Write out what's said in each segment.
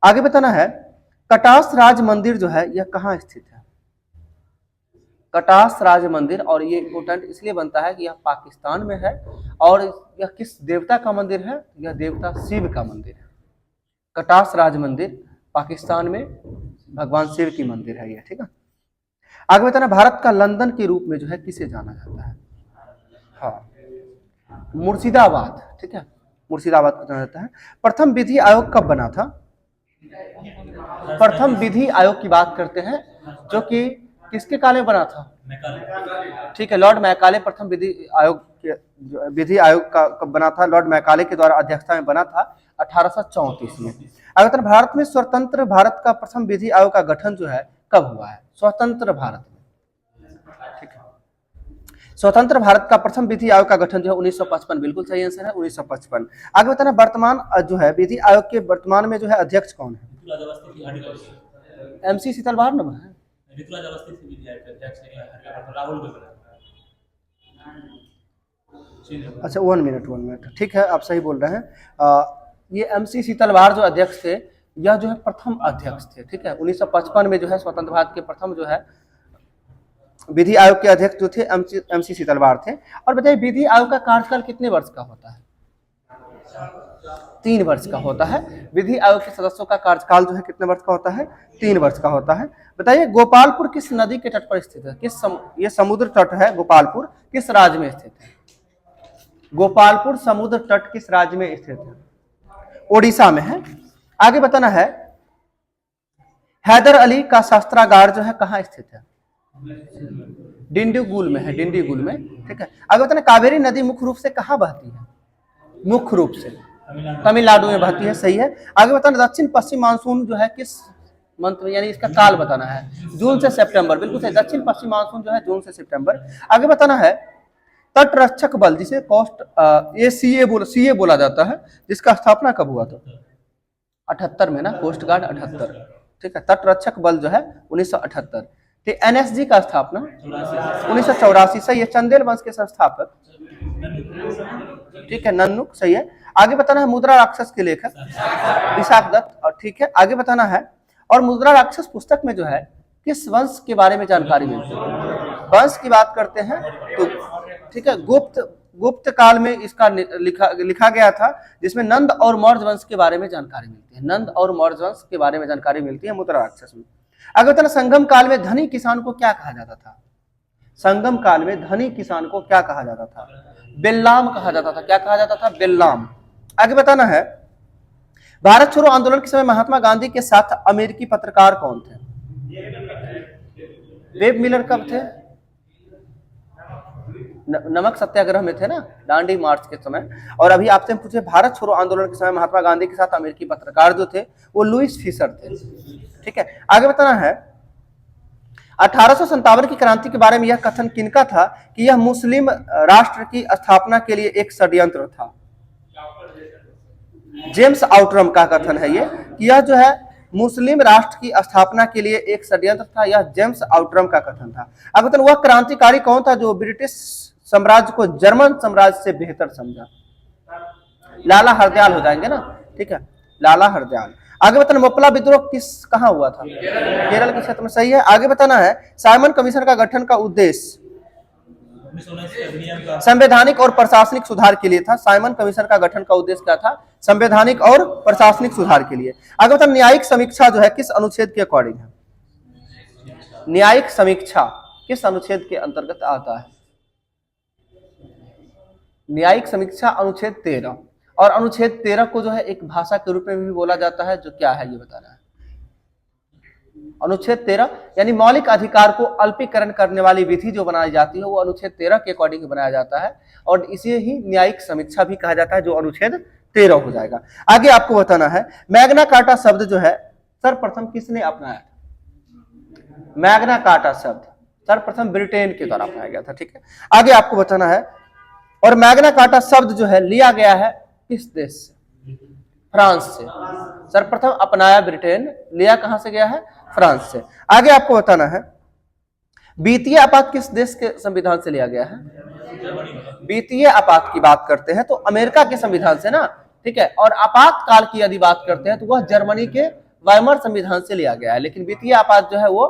आगे बताना है कटास राज मंदिर जो है यह कहाँ स्थित है। कटास राज मंदिर, और ये इंपोर्टेंट इसलिए बनता है कि यह पाकिस्तान में है और यह किस देवता का मंदिर है, यह देवता शिव का मंदिर है। कटास राज मंदिर पाकिस्तान में भगवान शिव की मंदिर है ये, ठीक है। आगे बताना भारत का लंदन के रूप में जो है किसे जाना जाता है। हाँ, मुर्शिदाबाद, ठीक है, मुर्शिदाबाद को जाना जाता है। प्रथम विधि आयोग कब बना था। प्रथम विधि आयोग की बात करते हैं जो कि किसके काल में बना था, ठीक है, लॉर्ड मैकाले प्रथम विधि आयोग का कब बना था, लॉर्ड मैकाले के द्वारा अध्यक्षता में बना था 1834 में। अगर भारत में स्वतंत्र भारत का प्रथम विधि आयोग का गठन जो है कब हुआ है, स्वतंत्र भारत में, ठीक है, स्वतंत्र भारत का प्रथम विधि आयोग का गठन जो है 1955, बिल्कुल सही आंसर है 1955। आगे बताना वर्तमान जो है विधि आयोग के वर्तमान में जो है अध्यक्ष कौन है। MC शीतलवार न है, अच्छा 1 मिनट, ठीक है, आप सही बोल रहे हैं। ये MC शीतलवार जो अध्यक्ष थे यह जो है प्रथम अध्यक्ष थे, ठीक है। 1955 में जो है स्वतंत्र भारत के प्रथम जो है विधि आयोग के अध्यक्ष जो थे MC शीतलवार थे। और बताइए विधि आयोग का कार्यकाल कितने वर्ष का होता है। 3 वर्ष का होता है। विधि आयोग के सदस्यों का कार्यकाल जो है कितने वर्ष का होता है, 3 वर्ष का होता है। बताइए गोपालपुर किस नदी के तट पर स्थित है, ये समुद्र तट है गोपालपुर, किस राज्य में स्थित है। गोपालपुर समुद्र तट किस राज्य में स्थित है, ओडिशा में है। आगे बताना है हैदर अली का शस्त्रागार जो है कहाँ स्थित है, डिंडीगुल में है, डिंडीगुल में, ठीक है। आगे बताना कावेरी नदी मुख्य रूप से कहाँ बहती है, मुख्य रूप से तमिलनाडु में बहती है, सही है। आगे बताना दक्षिण पश्चिम मानसून जो है किस मंथ में, यानी इसका काल बताना है, जून से सितंबर, बिल्कुल सही, दक्षिण पश्चिम मानसून जो है जून से सितंबर। आगे बताना है तटरक्षक बल जिसे CA बोला जाता है, जिसका स्थापना कब हुआ था, 78 में ना, कोस्ट गार्ड 78, ठीक है। तटरक्षक बल जो है 1978। ठीक, NSG का स्थापना 1984, सही है, चंदेल वंश के संस्थापक, ठीक है, नन्नुक, सही है। आगे बताना है मुद्रा राक्षस के लेखक विशाख दत्त, और ठीक है। आगे बताना है और मुद्रा राक्षस पुस्तक में जो है किस वंश के बारे में जानकारी मिलती है, वंश की बात करते हैं तो, ठीक है, गुप्त काल में इसका लिखा गया था, जिसमें नंद और मौर्य वंश के बारे में जानकारी मिलती है, नंद और मौर्य वंश के बारे में जानकारी मिलती है मुद्रा राक्षस में। अगर बताना संगम काल में धनी किसान को क्या कहा जाता था, संगम काल में धनी किसान को क्या कहा जाता था, बेल्लाम कहा जाता था, क्या कहा जाता था, बेल्लाम। आगे बताना है भारत छोड़ो आंदोलन के समय महात्मा गांधी के साथ अमेरिकी पत्रकार कौन थे, वेब मिलर कब थे, नमक सत्याग्रह में थे ना, दांडी मार्च के समय। और अभी आपसे पूछे भारत छोड़ो आंदोलन के समय महात्मा गांधी के साथ अमेरिकी पत्रकार जो थे वो लुईस फिशर थे, ठीक है। आगे बताना है 1857 की क्रांति के बारे में यह कथन किनका था कि यह मुस्लिम राष्ट्र की स्थापना के लिए एक षड्यंत्र था, जेम्स आउटरम का कथन है ये कि यह जो है मुस्लिम राष्ट्र की स्थापना के लिए एक षड्यंत्र था, यह जेम्स आउटरम का कथन था। अब बताना वह क्रांतिकारी कौन था जो ब्रिटिश साम्राज्य को जर्मन साम्राज्य से बेहतर समझा, लाला हरदयाल हो जाएंगे ना, ठीक है, लाला हरदयाल। आगे बताना मोपला विद्रोह कहां हुआ था, केरल के क्षेत्र में, सही है। आगे बताना है साइमन कमीशन का गठन का उद्देश्य संवैधानिक और प्रशासनिक सुधार के लिए था, साइमन कमीशन का गठन का उद्देश्य क्या था, संवैधानिक और प्रशासनिक सुधार के लिए। आगे बताना न्यायिक समीक्षा जो है किस अनुच्छेद के अकॉर्डिंग है, न्यायिक समीक्षा किस अनुच्छेद के अंतर्गत आता है, न्यायिक समीक्षा अनुच्छेद 13, और अनुच्छेद 13 को जो है एक भाषा के रूप में भी बोला जाता है, जो क्या है ये बताना है। अनुच्छेद 13 यानी मौलिक अधिकार को अल्पीकरण करने वाली विधि जो बनाई जाती है वो अनुच्छेद 13 के अकॉर्डिंग बनाया जाता है, और इसे ही न्यायिक समीक्षा भी कहा जाता है, जो अनुच्छेद 13 हो जाएगा। आगे आपको बताना है मैग्ना कार्टा शब्द जो है सर्वप्रथम किसने अपनाया था, मैग्ना कार्टा शब्द सर्वप्रथम ब्रिटेन के द्वारा अपनाया गया था, ठीक है। आगे आपको बताना है और मैग्ना कार्टा शब्द जो है लिया गया है किस देश से, फ्रांस से, सर्वप्रथम अपनाया ब्रिटेन, लिया कहां से गया है, फ्रांस से। आगे आपको बताना है वित्तीय आपात किस देश के संविधान से लिया गया है, वित्तीय आपात की बात करते हैं तो अमेरिका के संविधान से ना, ठीक है। और आपातकाल की यदि बात करते हैं तो वह जर्मनी के वाइमर संविधान से लिया गया है, लेकिन वित्तीय आपात जो है वो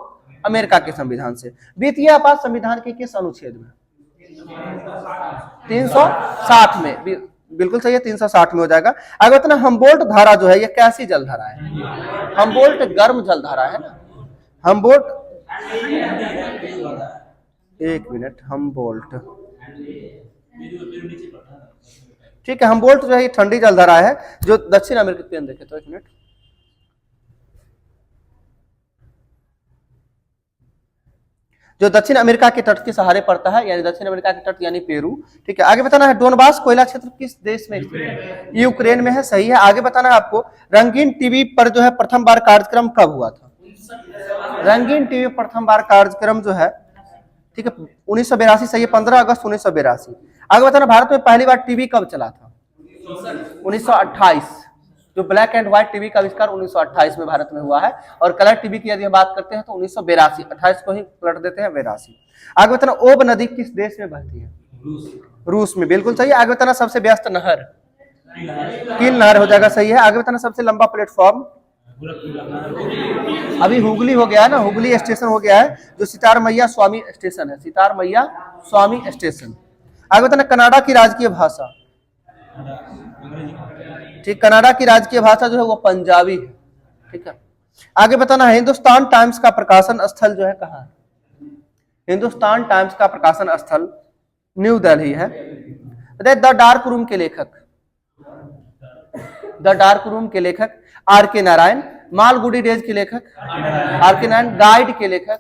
अमेरिका के संविधान से। वित्तीय आपात संविधान के किस अनुच्छेद में? 360 में, बिल्कुल सही है, 360 में हो जाएगा। आगे बताना, हम्बोल्ट धारा जो है ये कैसी जलधारा है? हम्बोल्ट गर्म जलधारा है ना। हम्बोल्ट, एक मिनट, हम्बोल्ट, ठीक है, हम्बोल्ट जो है ये ठंडी जलधारा है जो दक्षिण अमेरिका, पेन देखे तो एक मिनट, जो दक्षिण अमेरिका के तट के सहारे पड़ता है, यानी दक्षिण अमेरिका के तट यानी पेरू। ठीक है, आगे बताना है, डोनबास कोयला क्षेत्र किस देश में स्थित है? यूक्रेन में है, सही है। आगे बताना है आपको, रंगीन टीवी पर जो है प्रथम बार कार्यक्रम कब हुआ था? रंगीन टीवी प्रथम बार कार्यक्रम जो है, ठीक है, 1982, सही है, 15 अगस्त 1982। आगे बताना, भारत में पहली बार टीवी कब चला था? 1928। जो ब्लैक एंड व्हाइट टीवी का आविष्कार 1928 में भारत में हुआ है, और कलर टीवी की यदि हम बात करते हैं तो 1982, 28 को ही पलट देते हैं 82। आगे बताना, ओब नदी किस देश में बहती है? रूस में, बिल्कुल सही है। आगे बताना, सबसे व्यस्त नहर? किल नहर हो जाएगा, सही है। आगे बताना, सबसे लंबा प्लेटफॉर्म? अभी हुगली हो गया है ना, हुगली स्टेशन हो गया है, जो सितार मैया स्वामी स्टेशन है, सितार मैया स्वामी स्टेशन। आगे बताना, कनाडा की राजकीय भाषा? ठीक, कनाडा की राजकीय भाषा जो है वो पंजाबी है। ठीक है, आगे बताना है, हिंदुस्तान टाइम्स का प्रकाशन स्थल जो है कहाँ है? हिंदुस्तान टाइम्स का प्रकाशन स्थल न्यू दिल्ली है। द डार्क रूम के लेखक? द डार्क रूम के लेखक are K Narayan. Malgudi days के लेखक? Are K Narayan. गाइड के लेखक?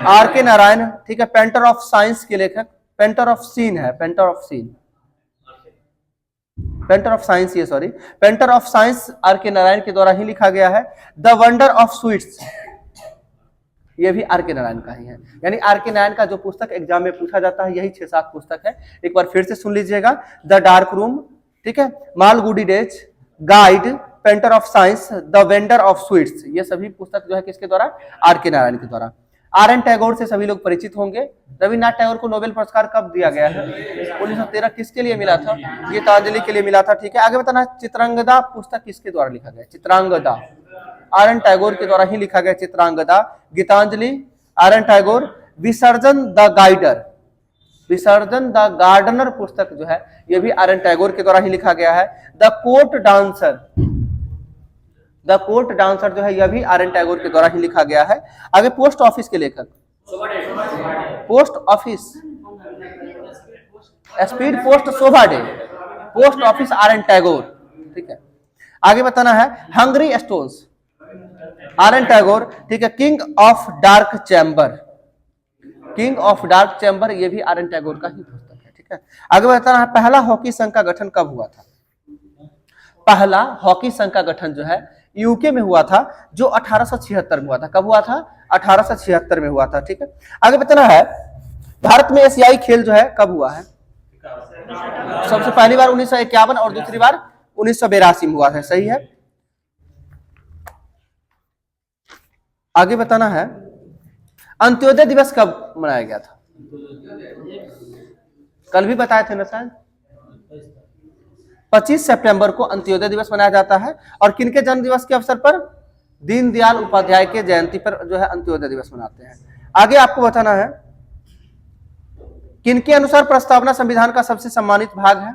Are K Narayan. ठीक है, पेंटर ऑफ साइंस के लेखक? पेंटर ऑफ सीन है, painter of scene, painter of science, ये sorry, painter of science R K Narayan के द्वारा ही लिखा गया है। द वंडर ऑफ स्वीट्स, ये भी आर के नारायण का ही है। यानी आर के नारायण का जो पुस्तक एग्जाम में पूछा जाता है यही 6-7 पुस्तक है। एक बार फिर से सुन लीजिएगा, द डार्क रूम, ठीक है, Malgudi days, guide, painter of science, the vendor of sweets, ये सभी पुस्तक जो है किसके द्वारा? आर के नारायण के द्वारा। आर एन टैगोर से सभी लोग परिचित होंगे। रविन्द्रनाथ टैगोर को नोबेल पुरस्कार कब दिया गया है? 1913। किसके लिए मिला था? गीतांजलि के लिए मिला था। ठीक है, आगे बताना, चित्रांगदा पुस्तक किसके द्वारा लिखा गया? चित्रांगदा आर एन टैगोर के द्वारा ही लिखा गया। Chitrangada, Gitanjali R N Tagore. Visarjan the guider, Visarjan the gardener पुस्तक जो है यह भी आर एन टैगोर के द्वारा ही लिखा गया है। The court dancer, the court dancer जो है यह भी आर एन टैगोर के द्वारा ही लिखा गया है। आगे पोस्ट ऑफिस के लेखक? Post office, speed post Shobha De, post office R N Tagore. ठीक है, आगे बताना है, hungry stones R N Tagore. ठीक है, king of dark chamber, king of dark chamber ये भी आर एन टैगोर का ही पुस्तक है। ठीक है, आगे बताना है, पहला हॉकी संघ का गठन कब हुआ था? पहला हॉकी संघ का गठन जो है यूके में हुआ था, जो 1876 में हुआ था। कब हुआ था? 1876 में हुआ था। ठीक है, आगे बताना है, भारत में एशियाई खेल जो है कब हुआ है? सबसे पहली बार 1951 और दूसरी बार 1982 में हुआ है। सही है। आगे बताना है, अंत्योदय दिवस कब मनाया गया था? कल भी बताए थे ना शायद, 25 सितंबर को अंत्योदय दिवस मनाया जाता है। और किनके जन्म दिवस के अवसर पर? दीनदयाल उपाध्याय के जयंती पर जो है अंत्योदय दिवस मनाते हैं। आगे आपको बताना है, किनके अनुसार प्रस्तावना संविधान का सबसे सम्मानित भाग है?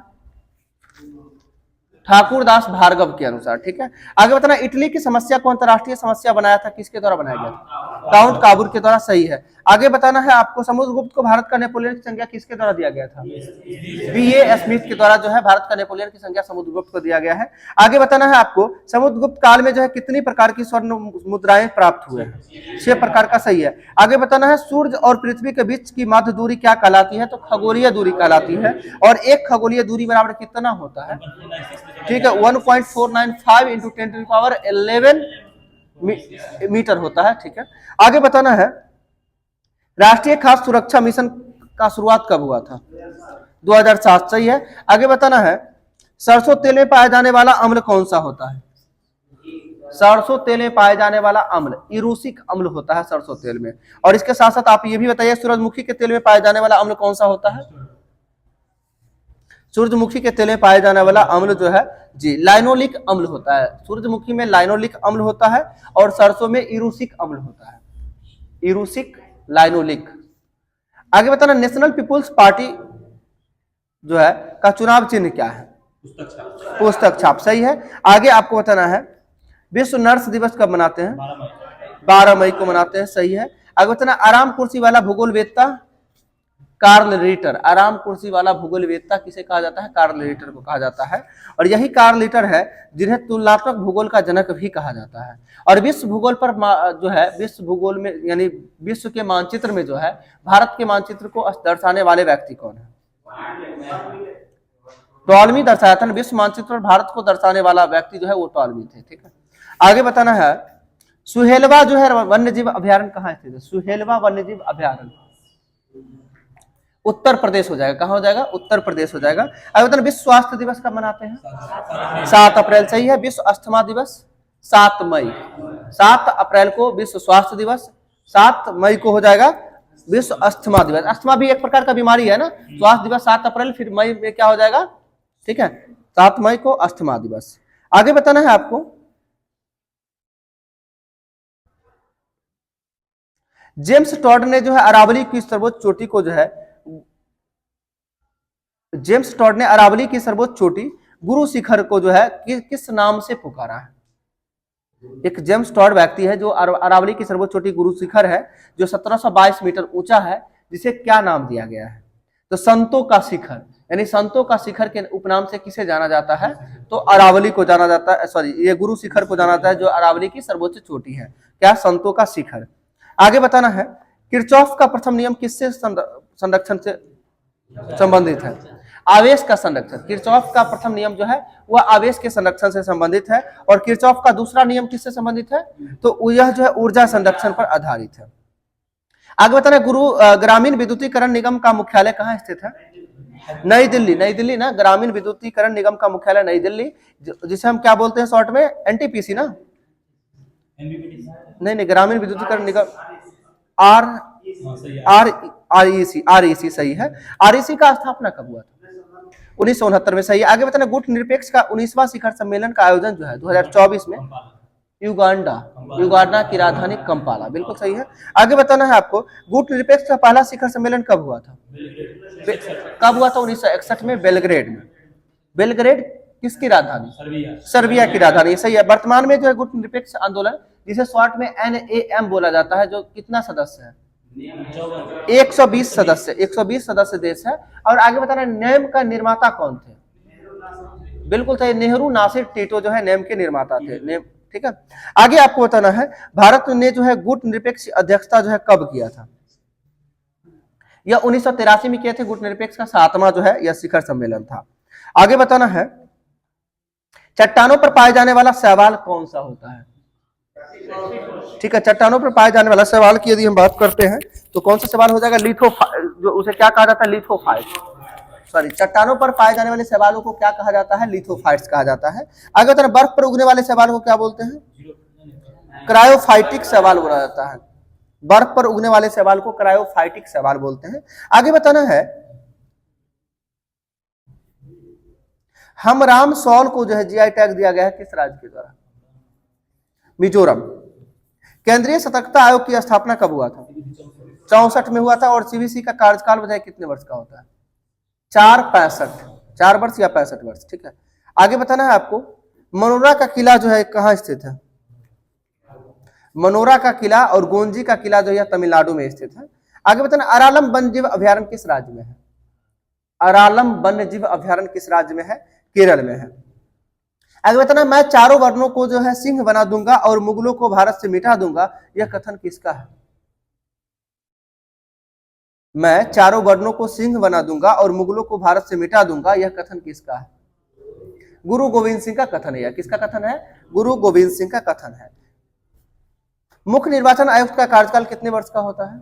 ठाकुरदास भार्गव के अनुसार। ठीक है, आगे बताना, इटली की समस्या को अंतरराष्ट्रीय समस्या बनाया था, किसके द्वारा बनाया गया था? काउंट काबूर के द्वारा। सही है। आगे बताना है आपको, समुद्रगुप्त को भारत का नेपोलियन की संज्ञा किसके द्वारा दिया गया था? B.A. स्मिथ के द्वारा जो है भारत का नेपोलियन की संज्ञा समुद्रगुप्त को दिया गया है। आगे बताना है आपको, समुद्रगुप्त काल में जो है कितनी प्रकार की स्वर्ण मुद्राएं प्राप्त हुए हैं? 6 प्रकार का। सही है। आगे बताना है, सूर्य और पृथ्वी के बीच की माध्य दूरी क्या कहलाती है? तो खगोलीय दूरी कहलाती है। और एक खगोलीय दूरी बराबर कितना होता है? ठीक है, 1.495 इंटू 10⁻11 मीटर होता है। ठीक है, आगे बताना है, राष्ट्रीय खाद्य सुरक्षा मिशन का शुरुआत कब हुआ था? 2007। सही है। आगे बताना है, सरसों तेल में पाया जाने वाला अम्ल कौन सा होता है? सरसों तेल में पाए जाने वाला अम्ल इरूसिक अम्ल होता है सरसों तेल में। और इसके साथ साथ आप ये भी बताइए, सूरजमुखी के तेल में पाया जाने वाला अम्ल कौन सा होता है? सूरजमुखी के तेल में पाया जाने वाला अम्ल जो है जी लाइनोलिक अम्ल होता है। सूरजमुखी में लाइनोलिक अम्ल होता है और सरसों में इरूसिक अम्ल होता है, इरूसिक लाइनोलिक। आगे बताना, नेशनल पीपुल्स पार्टी जो है का चुनाव चिन्ह क्या है? पुस्तक छाप, सही है। आगे आपको बताना है विश्व नर्स दिवस कब मनाते हैं? 12 मई को मनाते हैं, सही है। आगे बताना, आराम कुर्सी वाला भूगोलवेत्ता कार्ल रिटर। आराम कुर्सी वाला भूगोलवेत्ता किसे कहा जाता है? कार्ल रिटर को कहा जाता है। और यही कार्ल रिटर है जिन्हें तुलनात्मक भूगोल का जनक भी कहा जाता है। और विश्व भूगोल पर जो है, विश्व भूगोल में यानी विश्व के मानचित्र में जो है भारत के मानचित्र को दर्शाने वाले व्यक्ति कौन है? टॉलमी दर्शाया था। विश्व मानचित्र पर भारत को दर्शाने वाला व्यक्ति जो है वो टॉलमी थे, ठीक है। आगे बताना है, सुहेलवा जो है वन्य जीव अभ्यारण्य कहाँ स्थित है? सुहेलवा वन्य जीव अभ्यारण्य उत्तर प्रदेश हो जाएगा। कहाँ हो जाएगा? उत्तर प्रदेश हो जाएगा। आगे बताना, विश्व स्वास्थ्य दिवस कब मनाते हैं? 7 अप्रैल, सही है। विश्व अस्थमा दिवस 7 मई, 7 अप्रैल को विश्व स्वास्थ्य दिवस, 7 मई को हो जाएगा विश्व अस्थमा दिवस। अस्थमा भी एक प्रकार का बीमारी है ना। स्वास्थ्य दिवस 7 अप्रैल, फिर मई में क्या हो जाएगा? ठीक है, 7 मई को अस्थमा दिवस। आगे बताना है आपको, जेम्स टॉड ने जो है अरावली की सर्वोच्च चोटी को जो है, जेम्स टॉड ने अरावली की सर्वोच्च चोटी गुरु शिखर को जो है किस नाम से पुकारा है? एक जेम्स टॉड व्यक्ति है जो अरावली की सर्वोच्च चोटी गुरु शिखर है जो 1722 मीटर ऊंचा है, जिसे क्या नाम दिया गया है? तो संतों का शिखर, यानी संतों का शिखर के उपनाम से किसे जाना जाता है? तो अरावली को जाना जाता है, सॉरी ये गुरु शिखर को जाना जाता है जो अरावली की सर्वोच्च चोटी है। क्या? संतों का शिखर। आगे बताना है, किरचॉफ का प्रथम नियम किससे संरक्षण से संबंधित है? आवेश का संरक्षण। किरचॉफ का प्रथम नियम जो है वह आवेश के संरक्षण से संबंधित है। और किरचॉफ का दूसरा नियम किससे संबंधित है? तो यह जो है ऊर्जा संरक्षण पर आधारित है। आगे बताना, ग्रामीण विद्युतीकरण निगम का मुख्यालय कहाँ स्थित है? नई दिल्ली। नई दिल्ली ना, ग्रामीण विद्युतीकरण निगम का मुख्यालय नई दिल्ली, जिसे हम क्या बोलते हैं शॉर्ट में? एनटीपीसी ना? नहीं, ग्रामीण विद्युतीकरण निगम आरईसी, सही है। आरईसी का स्थापना कब हुआ था? 1969 में, सही है। आगे बताना, गुट निरपेक्ष का 19वां शिखर सम्मेलन का आयोजन जो है 2024 में युगांडा की राजधानी कंपाला, बिल्कुल सही है। आगे बताना है आपको, गुट निरपेक्ष का पहला शिखर सम्मेलन कब हुआ था? कब हुआ था? 1961 में बेलग्रेड में। बेलग्रेड किसकी राजधानी? सर्बिया की राजधानी, सही है। वर्तमान में जो है गुट निरपेक्ष आंदोलन, जिसे शॉर्ट में NAM बोला जाता है, जो कितना सदस्य है? 120 सदस्य, 120 सदस्य देश है। और आगे बताना, नेम का निर्माता कौन थे? बिल्कुल सही, नेहरू नासिर टीटो जो है नेम के निर्माता थे, नेम, ठीक है। आगे आपको बताना है, भारत ने जो है गुट निरपेक्ष अध्यक्षता जो है कब किया था? यह 1983 में किए थे। गुट निरपेक्ष का 7वां जो है यह शिखर सम्मेलन था। आगे बताना है, चट्टानों पर पाए जाने वाला शैवाल कौन सा होता है? ठीक है, चट्टानों पर पाए जाने वाला शैवाल की यदि हम बात करते हैं तो कौन सा शैवाल हो जाएगा? जो उसे क्या कहा जाता है? लिथोफाइट। सॉरी, चट्टानों पर पाए जाने वाले शैवालों को क्या कहा जाता है? लिथोफाइट्स कहा जाता है। आगे बताना, बर्फ पर उगने वाले शैवाल को क्या बोलते हैं? क्रायोफाइटिक शैवाल बोला जाता है। बर्फ पर उगने वाले शैवाल को क्रायोफाइटिक शैवाल बोलते हैं। आगे बताना है, हमराम सॉल को जो है जीआई टैग दिया गया है किस राज्य के द्वारा? मिजोरम। केंद्रीय सतर्कता आयोग की स्थापना कब हुआ था? 64 में हुआ था। और सीवीसी का कार्यकाल बताइए कितने वर्ष का होता है? 4 वर्ष या 65 वर्ष, ठीक है। आगे बताना है आपको, मनोरा का किला जो है कहाँ स्थित है? मनोरा का किला और गोंजी का किला जो है तमिलनाडु में स्थित है। आगे बताना, अरालम वन्यजीव अभ्यारण्य किस राज्य में है? अरालम वन्यजीव अभ्यारण्य किस राज्य में है? केरल में है। आगे बताना, मैं चारों वर्णों को जो है सिंह बना दूंगा और मुगलों को भारत से मिटा दूंगा, यह कथन किसका है? मैं चारों वर्णों को सिंह बना दूंगा और मुगलों को भारत से मिटा दूंगा, यह कथन किसका है? गुरु गोविंद सिंह का कथन है। किसका कथन है? गुरु गोविंद सिंह का कथन है। मुख्य निर्वाचन आयुक्त का कार्यकाल कितने वर्ष का होता है?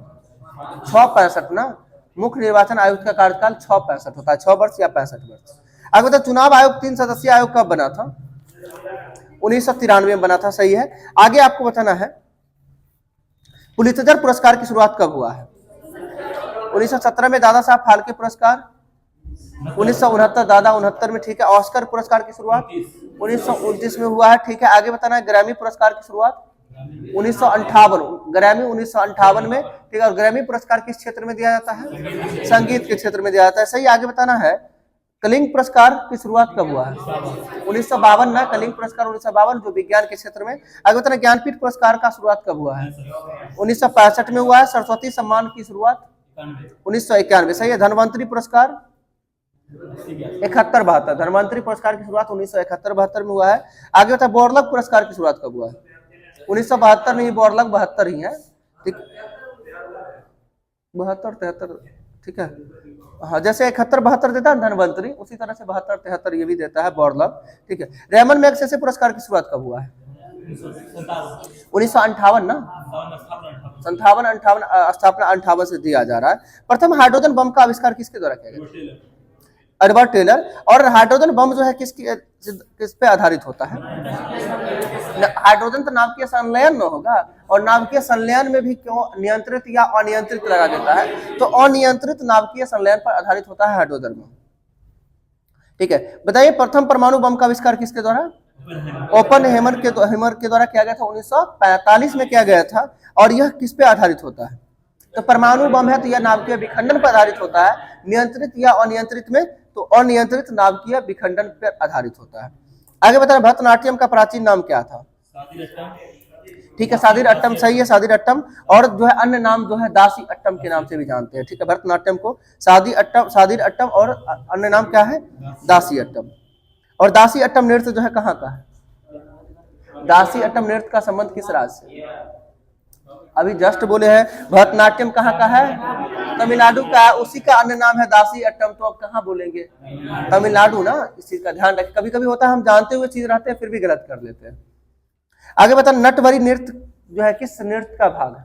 665 ना। मुख्य निर्वाचन आयुक्त का कार्यकाल 665 होता है, 6 वर्ष या 65 वर्ष। आगे बता, चुनाव आयोग 3 सदस्यीय आयोग कब बना था? 1993 में बना था, सही है। आगे आपको बताना है, पुलित्जर पुरस्कार की शुरुआत कब हुआ है? 1917 में दादा साहब फाल्के पुरस्कार, 1969 दादा 69 में, ठीक है। ऑस्कर पुरस्कार की शुरुआत 1929 में हुआ है, ठीक है। आगे बताना है ग्रैमी पुरस्कार की शुरुआत 1958, ग्रैमी 1958 में, ठीक है। और ग्रैमी पुरस्कार किस क्षेत्र में दिया जाता है? संगीत के क्षेत्र में दिया जाता है, सही। आगे बताना है कलिंग पुरस्कार की शुरुआत कब हुआ है? 1952 ना, कलिंग पुरस्कार 1952 जो विज्ञान के क्षेत्र में। आगे बताना ज्ञानपीठ पुरस्कार का शुरुआत कब हुआ है? 1965 में हुआ है। सरस्वती सम्मान की शुरुआत 1991, सही है। धन्वंतरी पुरस्कार 71-72, धन्वंतरी पुरस्कार की शुरुआत 1971-72 में हुआ है। आगे बता बोरलग पुरस्कार की शुरुआत कब हुआ है? 1972 नहीं, बोरलग 72 ही है, ठीक। 72-73, ठीक है। हाँ, जैसे 71-72 देता है धन्वंतरी, उसी तरह से 72-73 ये भी देता है बोरलग, ठीक है। रेमन मैग्सेसे पुरस्कार की शुरुआत कब हुआ है? 1958 ना, 57-58, स्थापना 58 से दिया जा रहा है। प्रथम हाइड्रोजन बम का आविष्कार किसके द्वारा किया गया? Edward Teller. और हाइड्रोजन बम जो है किस पे आधारित होता है? हाइड्रोजन तो नाभिकीय संलयन में होगा, और नाभिकीय संलयन में भी क्यों नियंत्रित या अनियंत्रित लगा देता है? तो अनियंत्रित नाभिकीय संलयन पर आधारित होता है हाइड्रोजन बम, ठीक है। बताइए प्रथम परमाणु बम का आविष्कार किसके द्वारा? ओपनहेमर के द्वारा किया गया था, 1945 में किया गया था। और यह किस पे आधारित होता है? तो परमाणु बम है तो यह नाभिकीय विखंडन पर आधारित होता है। नियंत्रित या अनियंत्रित में तो अनियंत्रित नाभिकीय विखंडन पर आधारित होता है। आगे बताना भरतनाट्यम का प्राचीन नाम क्या था? ठीक है, सादिर अट्टम, सही है, सादिर अट्टम। और जो है अन्य नाम जो है दासी अट्टम के नाम से भी जानते हैं, ठीक है। भरतनाट्यम को सादिर अट्टम और अन्य नाम क्या है? दासी अट्टम। और दासी अट्टम नृत्य जो है कहाँ का है? दासी अट्टम नृत्य का संबंध किस राज्य से? अभी जस्ट बोले हैं भरतनाट्यम कहाँ का है? तमिलनाडु का है, उसी का अन्य नाम है दासी अट्टम। तो अब कहाँ बोलेंगे? तमिलनाडु ना, इस चीज का ध्यान रखें। कभी कभी होता है हम जानते हुए चीज रहते हैं फिर भी गलत कर लेते हैं। आगे बता नटवरी नृत्य जो है किस नृत्य का भाग है?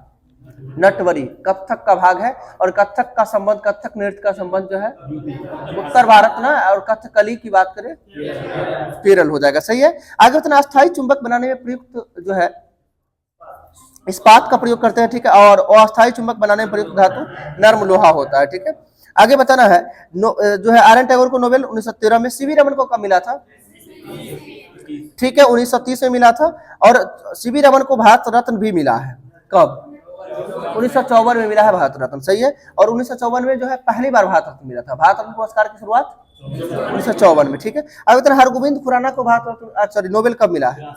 नटवरी कथक का भाग है। और कथक का संबंध, कथक नृत्य का संबंध जो है उत्तर भारत ना, और कथकली की बात करें केरल हो जाएगा, सही है। आगे बताना अस्थायी चुंबक बनाने में प्रयुक्त जो है इस्पात का प्रयोग करते हैं, ठीक है। और अस्थायी चुंबक बनाने में प्रयुक्त धातु नर्म लोहा होता है, ठीक है। आगे बताना है जो है आर एन टैगोर को नोबेल 1913 में, सीवी रमन को कब मिला था? ठीक है, 1930 में मिला था। और सीवी रमन को भारत रत्न भी मिला है, कब? 1954 में मिला है भारत रत्न, सही है। और 1954 में जो है पहली बार भारत रत्न मिला था। भारत रत्न पुरस्कार की शुरुआत 1954 में, ठीक है। आगे बताना हरगोविंद खुराना को भारत रत्न नोबेल कब मिला है?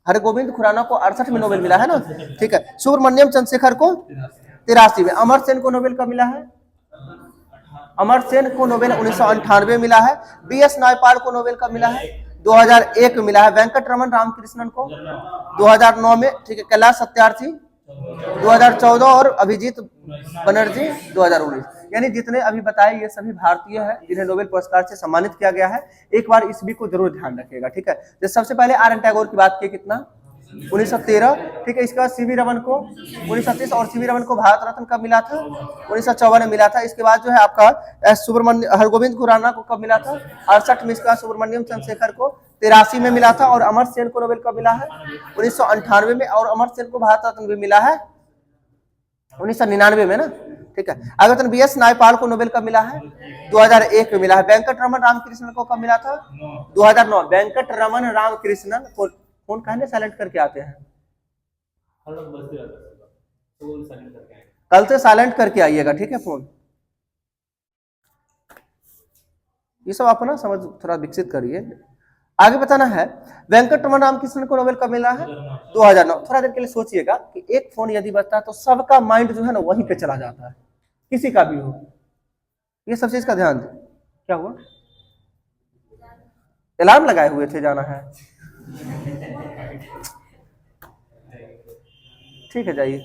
हरगोविंद खुराना को 68 में नोबेल मिला है ना, ठीक है। सुब्रमण्यम चंद्रशेखर को 83 में। अमर सेन को नोबेल कब मिला है? अमर सेन को नोबेल 1998 में मिला है। बीएस नायपाल को नोबेल कब मिला है? 2001 में मिला है। वेंकट रमन रामकृष्णन को 2009 में, ठीक है। कैलाश सत्यार्थी 2014 और अभिजीत बनर्जी 2019। यानी जितने अभी बताए ये सभी भारतीय हैं जिन्हें नोबेल पुरस्कार से सम्मानित किया गया है। एक बार इस भी को जरूर ध्यान रखिएगा, ठीक है। तो सबसे पहले आर एन टैगोर की बात की, कितना? 1913, ठीक है। इसके बाद सीवी रमन को 1930, और सीवी रमन को भारत रत्न कब मिला था? 1954 में मिला था। इसके बाद जो है आपका हरगोविंद खुराना को कब मिला था? 68 में। इसके बाद सुब्रमण्यम चंद्रशेखर को 83 में मिला था। और अमर सेन को नोबेल कब मिला है? 1998 में। और अमर सेन को भारत रत्न भी मिला है 1999 में ना, ठीक है। आगे बीएस नायपाल को नोबेल कब मिला है? 2001 में मिला है। वेंकट रमन रामकृष्णन को कब मिला था? 2009। वेंकट रमन रामकृष्णन को फोन कहने साइलेंट करके आते हैं, कल से साइलेंट करके आइएगा, ठीक है। फोन ये सब अपना समझ थोड़ा विकसित करिए। आगे बताना है वेंकट रमन रामकृष्णन को नोबेल कब मिला है? 2009। थोड़ा देर के लिए सोचिएगा कि एक फोन यदि बजता है तो सबका माइंड जो है ना वहीं पे चला जाता है, किसी का भी हो। ये सब चीज का ध्यान दें। क्या हुआ? अलार्म लगाए हुए थे, जाना है, ठीक है, जाइए।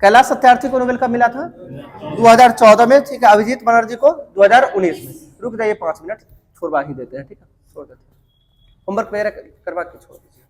कैलाश सत्यार्थी को नोबेल कब मिला था? 2014 में, ठीक है। अभिजीत बनर्जी को 2019 में। रुक जाइए 5 मिनट, छोड़वा ही देते हैं, ठीक है, छोड़ देते हैं। होमवर्क मेरा करवा के छोड़ दीजिए।